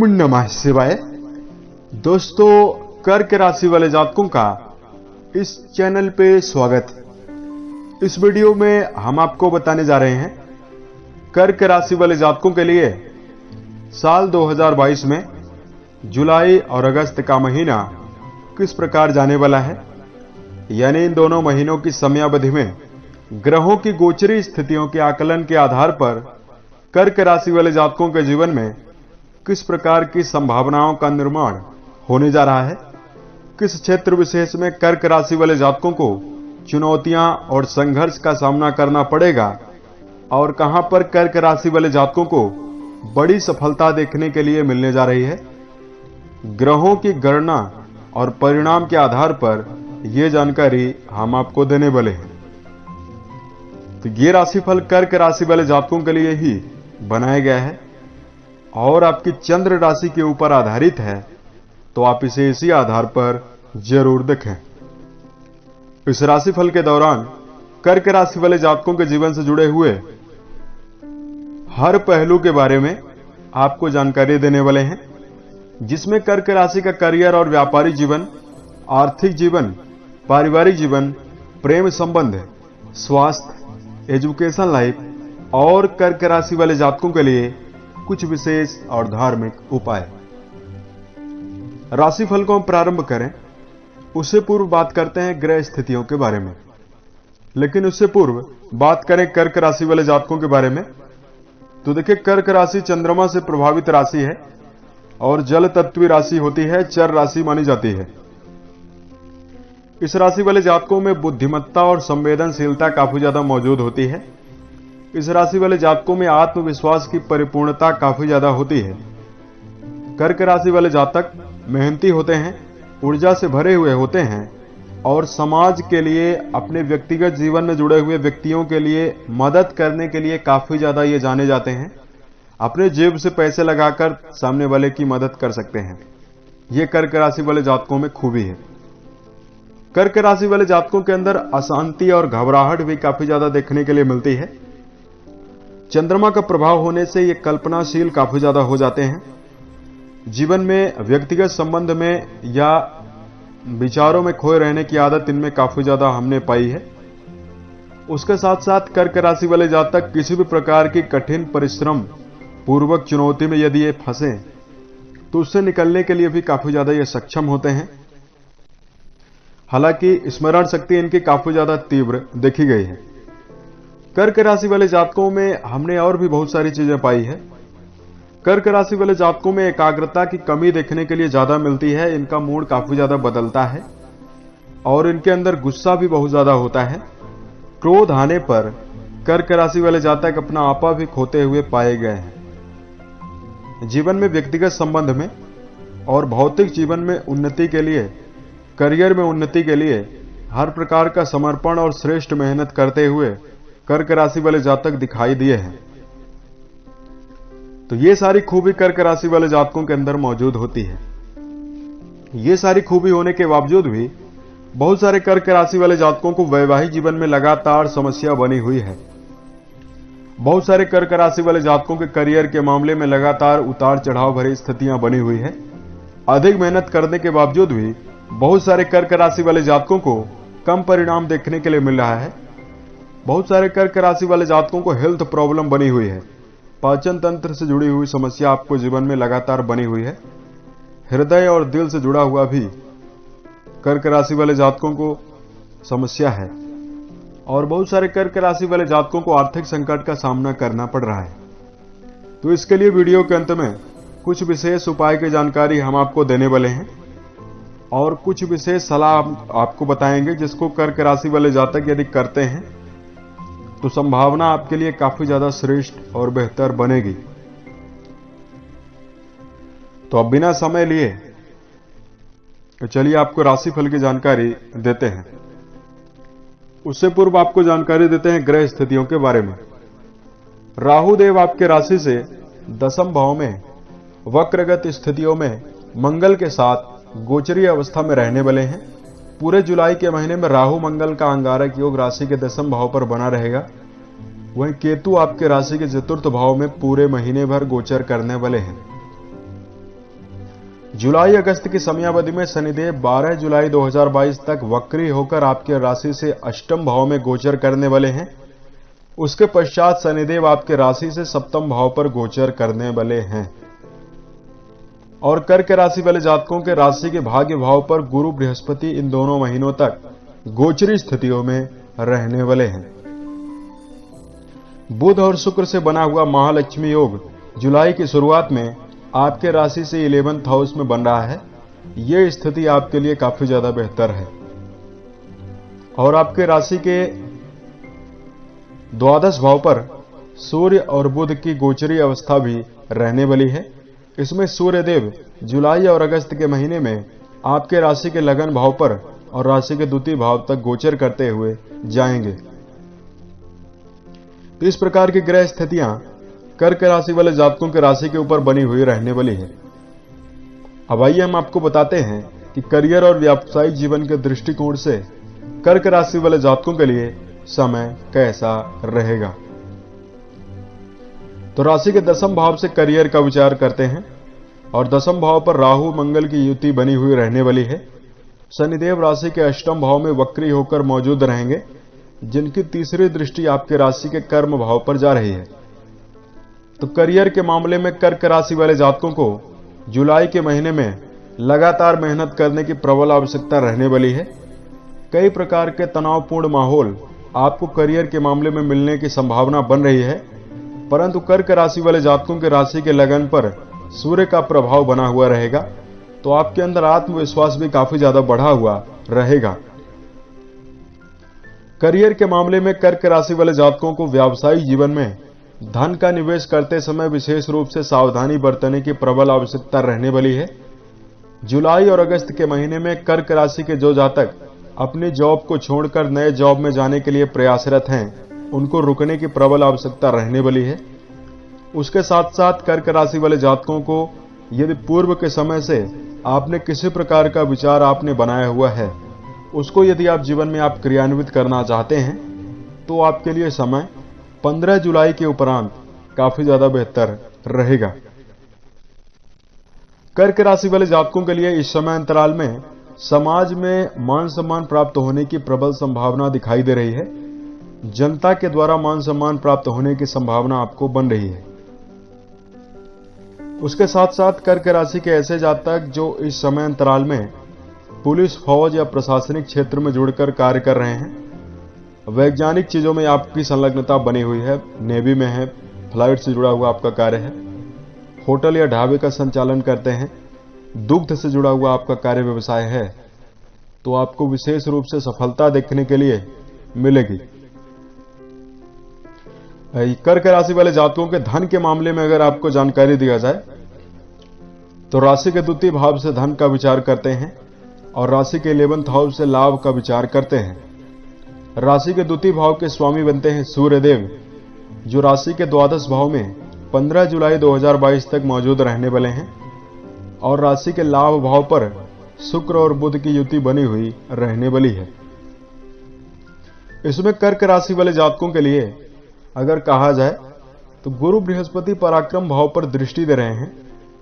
ओम नमः शिवाय। दोस्तों, कर्क राशि वाले जातकों का इस चैनल पे स्वागत। इस वीडियो में हम आपको बताने जा रहे हैं कर्क राशि वाले जातकों के लिए साल 2022 में जुलाई और अगस्त का महीना किस प्रकार जाने वाला है, यानी इन दोनों महीनों की समयावधि में ग्रहों की गोचरी स्थितियों के आकलन के आधार पर कर्क राशि वाले जातकों के जीवन में किस प्रकार की संभावनाओं का निर्माण होने जा रहा है, किस क्षेत्र विशेष में कर्क राशि वाले जातकों को चुनौतियां और संघर्ष का सामना करना पड़ेगा और कहां पर कर्क राशि वाले जातकों को बड़ी सफलता देखने के लिए मिलने जा रही है। ग्रहों की गणना और परिणाम के आधार पर यह जानकारी हम आपको देने वाले हैं। तो ये राशिफल कर्क राशि वाले जातकों के लिए ही बनाया गया है और आपकी चंद्र राशि के ऊपर आधारित है, तो आप इसे इसी आधार पर जरूर देखें। इस राशिफल के दौरान कर्क राशि वाले जातकों के जीवन से जुड़े हुए हर पहलू के बारे में आपको जानकारी देने वाले हैं, जिसमें कर्क राशि का करियर और व्यापारिक जीवन, आर्थिक जीवन, पारिवारिक जीवन, प्रेम संबंध, स्वास्थ्य, एजुकेशन लाइफ और कर्क राशि वाले जातकों के लिए कुछ विशेष और धार्मिक उपाय। राशिफल को हम प्रारंभ करें उससे पूर्व बात करते हैं ग्रह स्थितियों के बारे में। लेकिन उससे पूर्व बात करें कर्क राशि वाले जातकों के बारे में, तो देखिए, कर्क राशि चंद्रमा से प्रभावित राशि है और जल तत्वीय राशि होती है, चर राशि मानी जाती है। इस राशि वाले जातकों में बुद्धिमत्ता और संवेदनशीलता काफी ज्यादा मौजूद होती है। इस राशि वाले जातकों में आत्मविश्वास की परिपूर्णता काफी ज्यादा होती है। कर्क राशि वाले जातक मेहनती होते हैं, ऊर्जा से भरे हुए होते हैं और समाज के लिए, अपने व्यक्तिगत जीवन में जुड़े हुए व्यक्तियों के लिए मदद करने के लिए काफी ज्यादा ये जाने जाते हैं। अपने जेब से पैसे लगाकर सामने वाले की मदद कर सकते हैं। ये कर्क राशि वाले जातकों में खूबी है। कर्क राशि वाले जातकों के अंदर अशांति और घबराहट भी काफी ज्यादा देखने के लिए मिलती है। चंद्रमा का प्रभाव होने से ये कल्पनाशील काफी ज्यादा हो जाते हैं। जीवन में, व्यक्तिगत संबंध में या विचारों में खोए रहने की आदत इनमें काफी ज्यादा हमने पाई है। उसके साथ साथ कर्क राशि वाले जातक किसी भी प्रकार की कठिन परिश्रम पूर्वक चुनौती में यदि ये फंसे तो उससे निकलने के लिए भी काफी ज्यादा ये सक्षम होते हैं। हालांकि स्मरण शक्ति इनकी काफी ज्यादा तीव्र देखी गई है। कर्क राशि वाले जातकों में हमने और भी बहुत सारी चीजें पाई है। कर्क राशि वाले जातकों में एकाग्रता की कमी देखने के लिए ज्यादा मिलती है। इनका मूड काफी ज्यादा बदलता है और इनके अंदर गुस्सा भी बहुत ज्यादा होता है। क्रोध आने पर कर्क राशि वाले जातक अपना आपा भी खोते हुए पाए गए हैं। जीवन में, व्यक्तिगत संबंध में और भौतिक जीवन में उन्नति के लिए, करियर में उन्नति के लिए हर प्रकार का समर्पण और श्रेष्ठ मेहनत करते हुए कर्क राशि वाले जातक दिखाई दिए हैं। तो ये सारी खूबी कर्क राशि वाले जातकों के अंदर मौजूद होती है। ये सारी खूबी होने के बावजूद भी बहुत सारे कर्क राशि वाले जातकों को वैवाहिक जीवन में लगातार समस्या बनी हुई है। बहुत सारे कर्क राशि वाले जातकों के करियर के मामले में लगातार उतार चढ़ाव भरी स्थितियां बनी हुई है। अधिक मेहनत करने के बावजूद भी बहुत सारे कर्क राशि वाले जातकों को कम परिणाम देखने के लिए मिल रहा है। बहुत सारे कर्क राशि वाले जातकों को हेल्थ प्रॉब्लम बनी हुई है। पाचन तंत्र से जुड़ी हुई समस्या आपको जीवन में लगातार बनी हुई है। हृदय और दिल से जुड़ा हुआ भी कर्क राशि वाले जातकों को समस्या है और बहुत सारे कर्क राशि वाले जातकों को आर्थिक संकट का सामना करना पड़ रहा है। तो इसके लिए वीडियो के अंत में कुछ विशेष उपाय की जानकारी हम आपको देने वाले हैं और कुछ विशेष सलाह आपको बताएंगे, जिसको कर्क राशि वाले जातक यदि करते हैं तो संभावना आपके लिए काफी ज्यादा श्रेष्ठ और बेहतर बनेगी। तो अब बिना समय लिए तो चलिए आपको राशिफल की जानकारी देते हैं। उससे पूर्व आपको जानकारी देते हैं ग्रह स्थितियों के बारे में। राहु देव आपके राशि से दशम भाव में वक्रगत स्थितियों में मंगल के साथ गोचरीय अवस्था में रहने वाले हैं। पूरे जुलाई के महीने में राहु मंगल का अंगारक योग राशि के दशम भाव पर बना रहेगा। वहीं केतु आपके राशि के चतुर्थ भाव में पूरे महीने भर गोचर करने वाले हैं। जुलाई अगस्त की समयावधि में शनिदेव 12 जुलाई 2022 तक वक्री होकर आपके राशि से अष्टम भाव में गोचर करने वाले हैं। उसके पश्चात शनिदेव आपके राशि से सप्तम भाव पर गोचर करने वाले हैं और कर्क राशि वाले जातकों के राशि के भाग्य भाव पर गुरु बृहस्पति इन दोनों महीनों तक गोचरी स्थितियों में रहने वाले हैं। बुध और शुक्र से बना हुआ महालक्ष्मी योग जुलाई की शुरुआत में आपके राशि से 11th हाउस में बन रहा है। यह स्थिति आपके लिए काफी ज्यादा बेहतर है और आपके राशि के द्वादश भाव पर सूर्य और बुध की गोचरी अवस्था भी रहने वाली है। इसमें सूर्य देव जुलाई और अगस्त के महीने में आपके राशि के लगन भाव पर और राशि के द्वितीय भाव तक गोचर करते हुए जाएंगे। तो इस प्रकार की ग्रह स्थितियां कर्क राशि वाले जातकों के राशि के ऊपर बनी हुई रहने वाली है। अब आइए हम आपको बताते हैं कि करियर और व्यावसायिक जीवन के दृष्टिकोण से कर्क राशि वाले जातकों के लिए समय कैसा रहेगा। तो राशि के दसम भाव से करियर का विचार करते हैं और दसम भाव पर राहु मंगल की युति बनी हुई रहने वाली है। शनिदेव राशि के अष्टम भाव में वक्री होकर मौजूद रहेंगे, जिनकी तीसरी दृष्टि आपके राशि के कर्म भाव पर जा रही है। तो करियर के मामले में कर्क राशि वाले जातकों को जुलाई के महीने में लगातार मेहनत करने की प्रबल आवश्यकता रहने वाली है। कई प्रकार के तनावपूर्ण माहौल आपको करियर के मामले में मिलने की संभावना बन रही है, परंतु कर्क राशि वाले जातकों के राशि के लगन पर सूर्य का प्रभाव बना हुआ रहेगा, तो आपके अंदर आत्मविश्वास भी काफी ज्यादा बढ़ा हुआ रहेगा। करियर के मामले में कर्क राशि वाले जातकों को व्यावसायिक जीवन में धन का निवेश करते समय विशेष रूप से सावधानी बरतने की प्रबल आवश्यकता रहने वाली है। जुलाई और अगस्त के महीने में कर्क राशि के जो जातक अपनी जॉब को छोड़कर नए जॉब में जाने के लिए प्रयासरत हैं, उनको रुकने की प्रबल आवश्यकता रहने वाली है। उसके साथ साथ कर्क राशि वाले जातकों को यदि पूर्व के समय से आपने किसी प्रकार का विचार आपने बनाया हुआ है, उसको यदि आप जीवन में आप क्रियान्वित करना चाहते हैं, तो आपके लिए समय 15 जुलाई के उपरांत काफी ज्यादा बेहतर रहेगा। कर्क राशि वाले जातकों के लिए इस समय अंतराल में समाज में मान सम्मान प्राप्त होने की प्रबल संभावना दिखाई दे रही है। जनता के द्वारा मान सम्मान प्राप्त होने की संभावना आपको बन रही है। उसके साथ साथ कर्क राशि के ऐसे जातक जो इस समय अंतराल में पुलिस, फौज या प्रशासनिक क्षेत्र में जुड़कर कार्य कर रहे हैं, वैज्ञानिक चीजों में आपकी संलग्नता बनी हुई है, नेवी में है, फ्लाइट से जुड़ा हुआ आपका कार्य है, होटल या ढाबे का संचालन करते हैं, दुग्ध से जुड़ा हुआ आपका कार्य व्यवसाय है, तो आपको विशेष रूप से सफलता देखने के लिए मिलेगी। कर्क राशि वाले जातकों के धन के मामले में अगर आपको जानकारी दिया जाए, तो राशि के द्वितीय भाव से धन का विचार करते हैं और राशि के 11th हाउस से लाभ का विचार करते हैं। राशि के द्वितीय भाव के स्वामी बनते हैं सूर्यदेव, जो राशि के द्वादश भाव में 15 जुलाई 2022 तक मौजूद रहने वाले हैं और राशि के लाभ भाव पर शुक्र और बुध की युति बनी हुई रहने वाली है। इसमें कर्क राशि वाले जातकों के लिए अगर कहा जाए तो गुरु बृहस्पति पराक्रम भाव पर दृष्टि दे रहे हैं,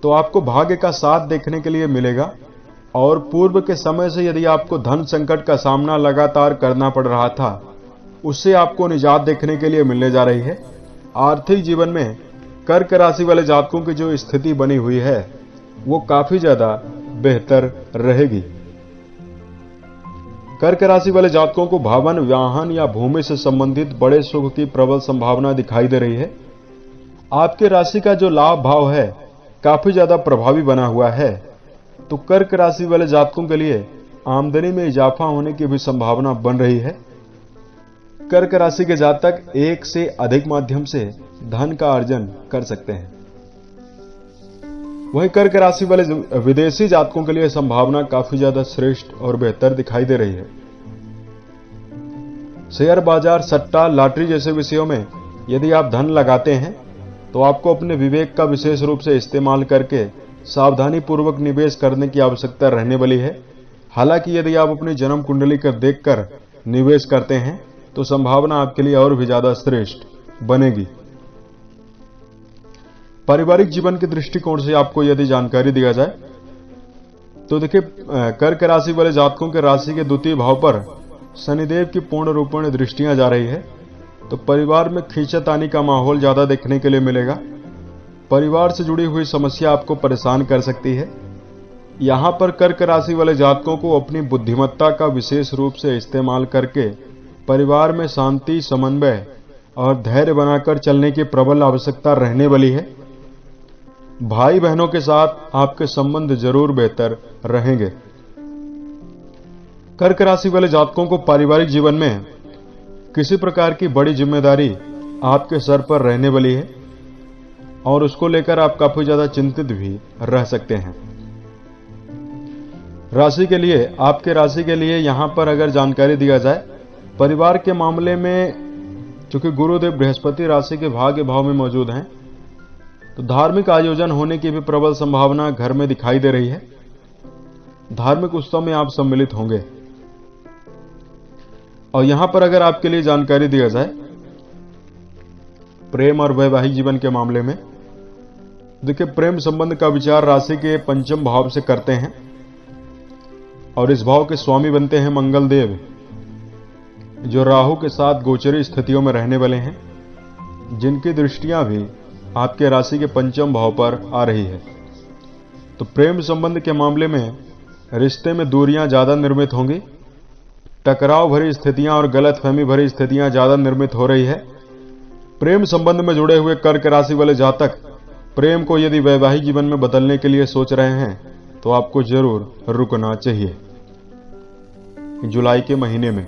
तो आपको भाग्य का साथ देखने के लिए मिलेगा और पूर्व के समय से यदि आपको धन संकट का सामना लगातार करना पड़ रहा था, उससे आपको निजात देखने के लिए मिलने जा रही है। आर्थिक जीवन में कर्क राशि वाले जातकों की जो स्थिति बनी हुई है, वो काफी ज्यादा बेहतर रहेगी। कर्क राशि वाले जातकों को भवन, वाहन या भूमि से संबंधित बड़े सुख की प्रबल संभावना दिखाई दे रही है। आपके राशि का जो लाभ भाव है काफी ज्यादा प्रभावी बना हुआ है, तो कर्क राशि वाले जातकों के लिए आमदनी में इजाफा होने की भी संभावना बन रही है। कर्क राशि के जातक एक से अधिक माध्यम से धन का अर्जन कर सकते हैं। वहीं कर्क राशि वाले विदेशी जातकों के लिए संभावना काफी ज्यादा श्रेष्ठ और बेहतर दिखाई दे रही है। शेयर बाजार, सट्टा, लॉटरी जैसे विषयों में यदि आप धन लगाते हैं, तो आपको अपने विवेक का विशेष रूप से इस्तेमाल करके सावधानी पूर्वक निवेश करने की आवश्यकता रहने वाली है। हालांकि यदि आप अपनी जन्म कुंडली कर देखकर निवेश करते हैं, तो संभावना आपके लिए और भी ज्यादा श्रेष्ठ बनेगी। पारिवारिक जीवन के दृष्टिकोण से आपको यदि जानकारी दिया जाए, तो देखिए कर्क राशि वाले जातकों के राशि के द्वितीय भाव पर शनिदेव की पूर्ण रूपेण दृष्टियां जा रही है, तो परिवार में खींचातानी का माहौल ज्यादा देखने के लिए मिलेगा। परिवार से जुड़ी हुई समस्या आपको परेशान कर सकती है। यहां पर कर्क राशि वाले जातकों को अपनी बुद्धिमत्ता का विशेष रूप से इस्तेमाल करके परिवार में शांति, समन्वय और धैर्य बनाकर चलने की प्रबल आवश्यकता रहने वाली है। भाई बहनों के साथ आपके संबंध जरूर बेहतर रहेंगे। कर्क राशि वाले जातकों को पारिवारिक जीवन में किसी प्रकार की बड़ी जिम्मेदारी आपके सर पर रहने वाली है और उसको लेकर आप काफी ज्यादा चिंतित भी रह सकते हैं। राशि के लिए, आपके राशि के लिए यहां पर अगर जानकारी दिया जाए, परिवार के मामले में चूंकि गुरुदेव बृहस्पति राशि के भाग्य भाव में मौजूद हैं, तो धार्मिक आयोजन होने की भी प्रबल संभावना घर में दिखाई दे रही है। धार्मिक उत्सव में आप सम्मिलित होंगे। और यहां पर अगर आपके लिए जानकारी दिया जाए प्रेम और वैवाहिक जीवन के मामले में, देखिए प्रेम संबंध का विचार राशि के पंचम भाव से करते हैं और इस भाव के स्वामी बनते हैं मंगल देव, जो राहु के साथ गोचरी स्थितियों में रहने वाले हैं, जिनकी दृष्टियां भी आपके राशि के पंचम भाव पर आ रही है। तो प्रेम संबंध के मामले में रिश्ते में दूरियां ज्यादा निर्मित होंगी। टकराव भरी स्थितियां और गलतफहमी भरी स्थितियां ज्यादा निर्मित हो रही है। प्रेम संबंध में जुड़े हुए कर्क राशि वाले जातक प्रेम को यदि वैवाहिक जीवन में बदलने के लिए सोच रहे हैं तो आपको जरूर रुकना चाहिए जुलाई के महीने में।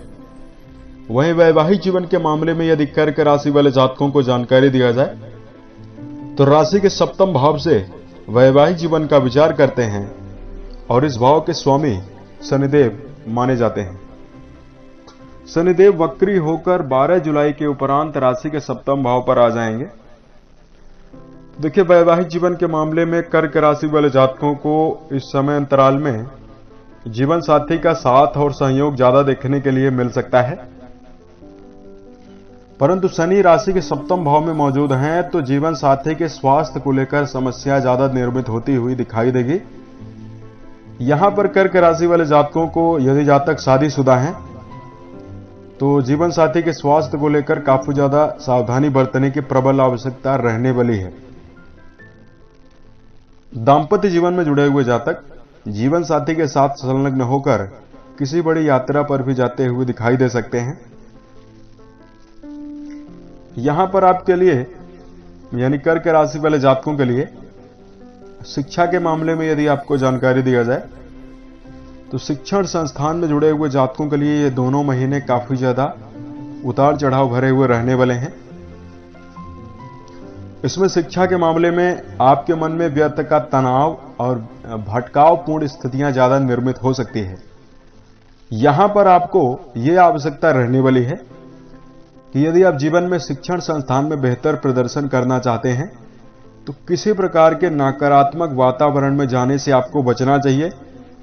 वहीं वैवाहिक जीवन के मामले में यदि कर्क राशि वाले जातकों को जानकारी दिया जाए तो राशि के सप्तम भाव से वैवाहिक जीवन का विचार करते हैं और इस भाव के स्वामी शनिदेव माने जाते हैं। शनिदेव वक्री होकर 12 जुलाई के उपरांत राशि के सप्तम भाव पर आ जाएंगे। देखिए वैवाहिक जीवन के मामले में कर्क राशि वाले जातकों को इस समय अंतराल में जीवन साथी का साथ और सहयोग ज्यादा देखने के लिए मिल सकता है, परंतु शनि राशि के सप्तम भाव में मौजूद हैं तो जीवन साथी के स्वास्थ्य को लेकर समस्या ज्यादा निर्मित होती हुई दिखाई देगी। यहां पर कर्क राशि वाले जातकों को यदि जातक शादीशुदा हैं तो जीवन साथी के स्वास्थ्य को लेकर काफी ज्यादा सावधानी बरतने की प्रबल आवश्यकता रहने वाली है। दांपत्य जीवन में जुड़े हुए जातक जीवन साथी के साथ संलग्न होकर किसी बड़ी यात्रा पर भी जाते हुए दिखाई दे सकते हैं। यहां पर आपके लिए यानी कर्क राशि वाले जातकों के लिए शिक्षा के मामले में यदि आपको जानकारी दिया जाए तो शिक्षण संस्थान में जुड़े हुए जातकों के लिए ये दोनों महीने काफी ज्यादा उतार चढ़ाव भरे हुए रहने वाले हैं। इसमें शिक्षा के मामले में आपके मन में व्यर्थ का तनाव और भटकाव पूर्ण स्थितियां ज्यादा निर्मित हो सकती है। यहां पर आपको यह आवश्यकता रहने वाली है कि यदि आप जीवन में शिक्षण संस्थान में बेहतर प्रदर्शन करना चाहते हैं तो किसी प्रकार के नकारात्मक वातावरण में जाने से आपको बचना चाहिए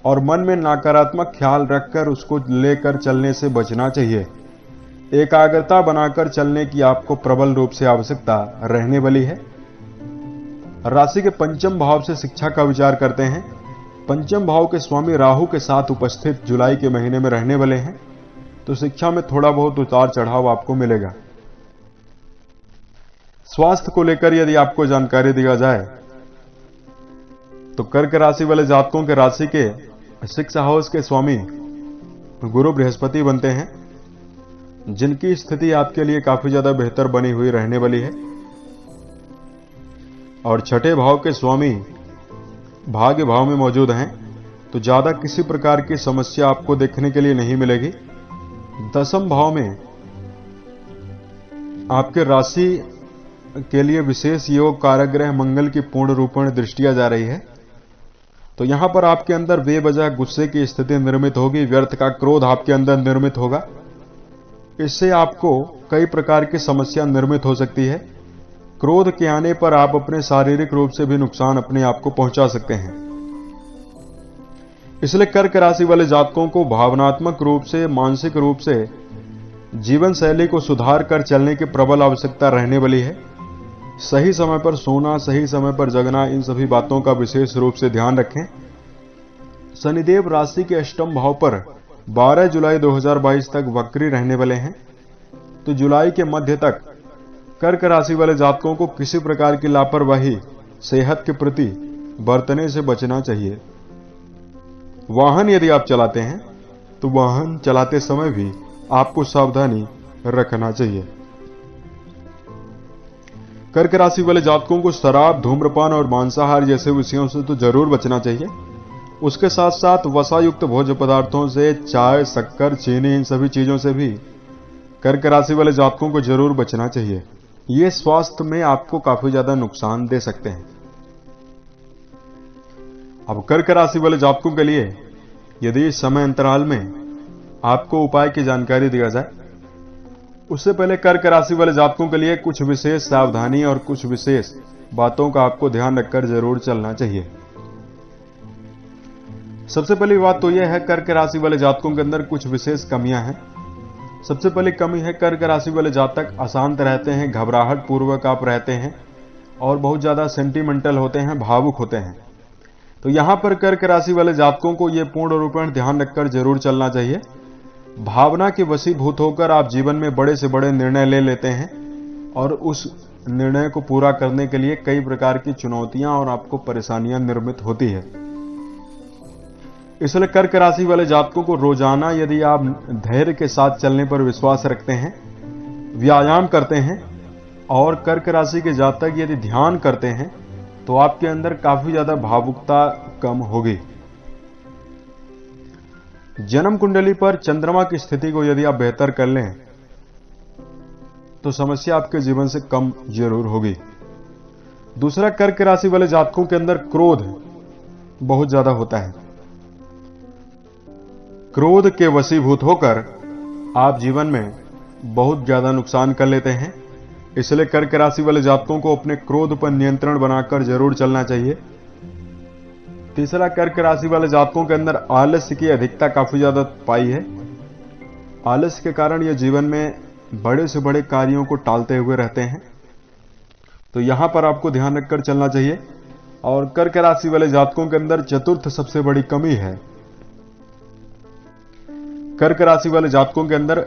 और मन में नकारात्मक ख्याल रखकर उसको लेकर चलने से बचना चाहिए। एकाग्रता बनाकर चलने की आपको प्रबल रूप से आवश्यकता रहने वाली है। राशि के पंचम भाव से शिक्षा का विचार करते हैं। पंचम भाव के स्वामी राहु के साथ उपस्थित जुलाई के महीने में रहने वाले हैं, तो शिक्षा में थोड़ा बहुत उतार चढ़ाव आपको मिलेगा। स्वास्थ्य को लेकर यदि आपको जानकारी दिया जाए तो कर्क राशि वाले जातकों के राशि के 6 हाउस के स्वामी गुरु बृहस्पति बनते हैं, जिनकी स्थिति आपके लिए काफी ज्यादा बेहतर बनी हुई रहने वाली है। और छठे भाव के स्वामी भाग्य भाव में मौजूद हैं, तो ज्यादा किसी प्रकार की समस्या आपको देखने के लिए नहीं मिलेगी। दसम भाव में आपके राशि के लिए विशेष योग कारक ग्रह मंगल की पूर्ण रूपेण दृष्टियां जा रही है, तो यहां पर आपके अंदर बेवजह गुस्से की स्थिति निर्मित होगी, व्यर्थ का क्रोध आपके अंदर निर्मित होगा। इससे आपको कई प्रकार की समस्या निर्मित हो सकती है। क्रोध के आने पर आप अपने शारीरिक रूप से भी नुकसान अपने आप को पहुंचा सकते हैं। इसलिए कर्क राशि वाले जातकों को भावनात्मक रूप से, मानसिक रूप से जीवन शैली को सुधार कर चलने की प्रबल आवश्यकता रहने वाली है। सही समय पर सोना, सही समय पर जगना, इन सभी बातों का विशेष रूप से ध्यान रखें। शनिदेव राशि के अष्टम भाव पर 12 जुलाई 2022 तक वक्री रहने वाले हैं। तो जुलाई के मध्य तक कर्क राशि वाले जातकों को किसी प्रकार की लापरवाही सेहत के प्रति बरतने से बचना चाहिए। वाहन यदि आप चलाते हैं तो वाहन चलाते समय भी आपको सावधानी रखना चाहिए। कर्क राशि वाले जातकों को शराब, धूम्रपान और मांसाहार जैसे विषयों से तो जरूर बचना चाहिए। उसके साथ साथ वसायुक्त भोज्य पदार्थों से, चाय, शक्कर, चीनी, इन सभी चीजों से भी कर्क राशि वाले जातकों को जरूर बचना चाहिए। ये स्वास्थ्य में आपको काफी ज्यादा नुकसान दे सकते हैं। अब कर्क राशि वाले जातकों के लिए यदि इस समय अंतराल में आपको उपाय की जानकारी दिया जाए, उससे पहले कर्क राशि वाले जातकों के लिए कुछ विशेष सावधानी और कुछ विशेष बातों का आपको ध्यान रखकर जरूर चलना चाहिए। सबसे पहली बात तो यह है, कर्क राशि वाले जातकों के अंदर कुछ विशेष कमियां हैं। सबसे पहली कमी है, कर्क राशि वाले जातक अशांत रहते हैं, घबराहट पूर्वक आप रहते हैं और बहुत ज्यादा सेंटिमेंटल होते हैं, भावुक होते हैं। तो यहां पर कर्क राशि वाले जातकों को यह पूर्ण रूपेण ध्यान रखकर जरूर चलना चाहिए। भावना के वशीभूत होकर आप जीवन में बड़े से बड़े निर्णय ले लेते हैं और उस निर्णय को पूरा करने के लिए कई प्रकार की चुनौतियां और आपको परेशानियां निर्मित होती है। इसलिए कर्क राशि वाले जातकों को रोजाना यदि आप धैर्य के साथ चलने पर विश्वास रखते हैं, व्यायाम करते हैं और कर्क राशि के जातक यदि ध्यान करते हैं तो आपके अंदर काफी ज्यादा भावुकता कम होगी। जन्म कुंडली पर चंद्रमा की स्थिति को यदि आप बेहतर कर लें तो समस्या आपके जीवन से कम जरूर होगी। दूसरा, कर्क राशि वाले जातकों के अंदर क्रोध बहुत ज्यादा होता है। क्रोध के वशीभूत होकर आप जीवन में बहुत ज्यादा नुकसान कर लेते हैं। इसलिए कर्क राशि वाले जातकों को अपने क्रोध पर नियंत्रण बनाकर जरूर चलना चाहिए। तीसरा, कर्क राशि वाले जातकों के अंदर आलस्य की अधिकता काफी ज्यादा पाई है। आलस्य के कारण यह जीवन में बड़े से बड़े कार्यों को टालते हुए रहते हैं। तो यहां पर आपको ध्यान रखकर चलना चाहिए। और कर्क राशि वाले जातकों के अंदर चतुर्थ सबसे बड़ी कमी है, कर्क राशि वाले जातकों के अंदर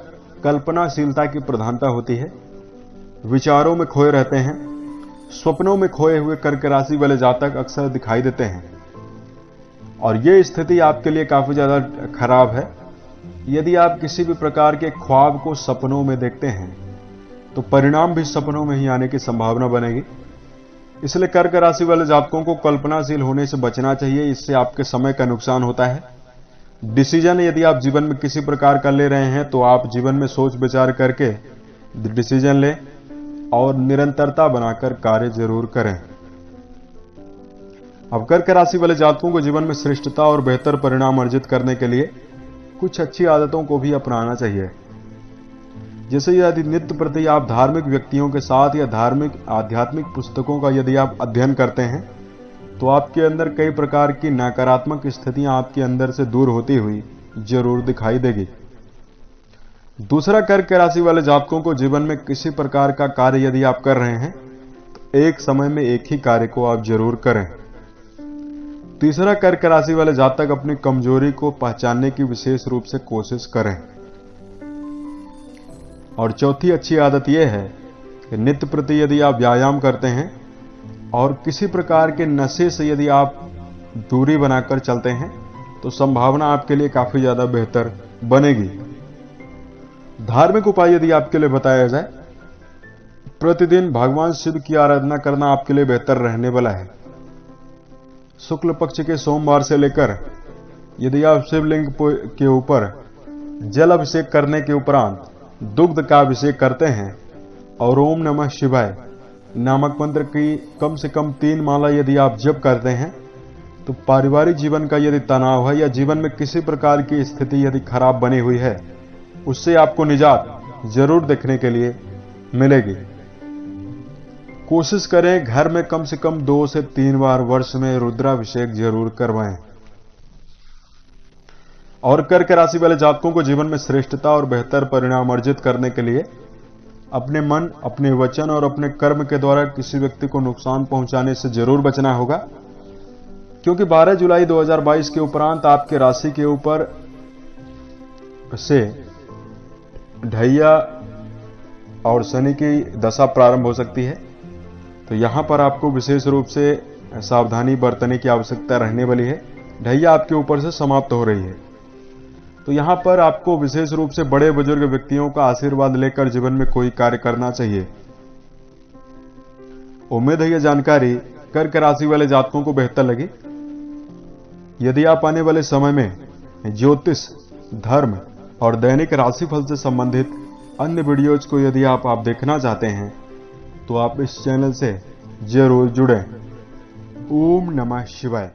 कल्पनाशीलता की प्रधानता होती है। विचारों में खोए रहते हैं। स्वप्नों में खोए हुए कर्क राशि वाले जातक अक्सर दिखाई देते हैं और यह स्थिति आपके लिए काफी ज्यादा खराब है। यदि आप किसी भी प्रकार के ख्वाब को सपनों में देखते हैं तो परिणाम भी सपनों में ही आने की संभावना बनेगी। इसलिए कर्क राशि वाले जातकों को कल्पनाशील होने से बचना चाहिए। इससे आपके समय का नुकसान होता है। डिसीजन यदि आप जीवन में किसी प्रकार का ले रहे हैं तो आप जीवन में सोच विचार करके डिसीजन लें और निरंतरता बनाकर कार्य जरूर करें। अब कर्क राशि वाले जातकों को जीवन में श्रेष्ठता और बेहतर परिणाम अर्जित करने के लिए कुछ अच्छी आदतों को भी अपनाना चाहिए। जैसे यदि नित्य प्रति आप धार्मिक व्यक्तियों के साथ या धार्मिक आध्यात्मिक पुस्तकों का यदि आप अध्ययन करते हैं तो आपके अंदर कई प्रकार की नकारात्मक स्थितियां आपके अंदर से दूर होती हुई जरूर दिखाई देगी। दूसरा, कर्क राशि वाले जातकों को जीवन में किसी प्रकार का कार्य यदि आप कर रहे हैं तो एक समय में एक ही कार्य को आप जरूर करें। तीसरा, कर्क राशि वाले जातक अपनी कमजोरी को पहचानने की विशेष रूप से कोशिश करें। और चौथी अच्छी आदत यह है कि नित्य प्रति यदि आप व्यायाम करते हैं और किसी प्रकार के नशे से यदि आप दूरी बनाकर चलते हैं तो संभावना आपके लिए काफी ज्यादा बेहतर बनेगी। धार्मिक उपाय यदि आपके लिए बताया जाए, प्रतिदिन भगवान शिव की आराधना करना आपके लिए बेहतर रहने वाला है। शुक्ल पक्ष के सोमवार से लेकर यदि आप शिवलिंग के ऊपर जल अभिषेक करने के उपरांत दुग्ध का अभिषेक करते हैं और ओम नमः शिवाय नामक मंत्र की कम से कम 3 माला यदि आप जप करते हैं तो पारिवारिक जीवन का यदि तनाव है या जीवन में किसी प्रकार की स्थिति यदि खराब बनी हुई है उससे आपको निजात जरूर देखने के लिए मिलेगी। कोशिश करें घर में कम से कम 2 से 3 बार वर्ष में रुद्राभिषेक जरूर करवाएं। और कर्क राशि वाले जातकों को जीवन में श्रेष्ठता और बेहतर परिणाम अर्जित करने के लिए अपने मन, अपने वचन और अपने कर्म के द्वारा किसी व्यक्ति को नुकसान पहुंचाने से जरूर बचना होगा। क्योंकि 12 जुलाई 2022 के उपरांत आपके राशि के ऊपर से ढैया और शनि की दशा प्रारंभ हो सकती है। तो यहां पर आपको विशेष रूप से सावधानी बरतने की आवश्यकता रहने वाली है। ढैया आपके ऊपर से समाप्त हो रही है, तो यहां पर आपको विशेष रूप से बड़े बुजुर्ग व्यक्तियों का आशीर्वाद लेकर जीवन में कोई कार्य करना चाहिए। उम्मीद है यह जानकारी कर्क राशि वाले जातकों को बेहतर लगी। यदि आप आने वाले समय में ज्योतिष, धर्म और दैनिक राशिफल से संबंधित अन्य वीडियोज को यदि आप देखना चाहते हैं तो आप इस चैनल से जरूर जुड़ें। ओम नमः शिवाय।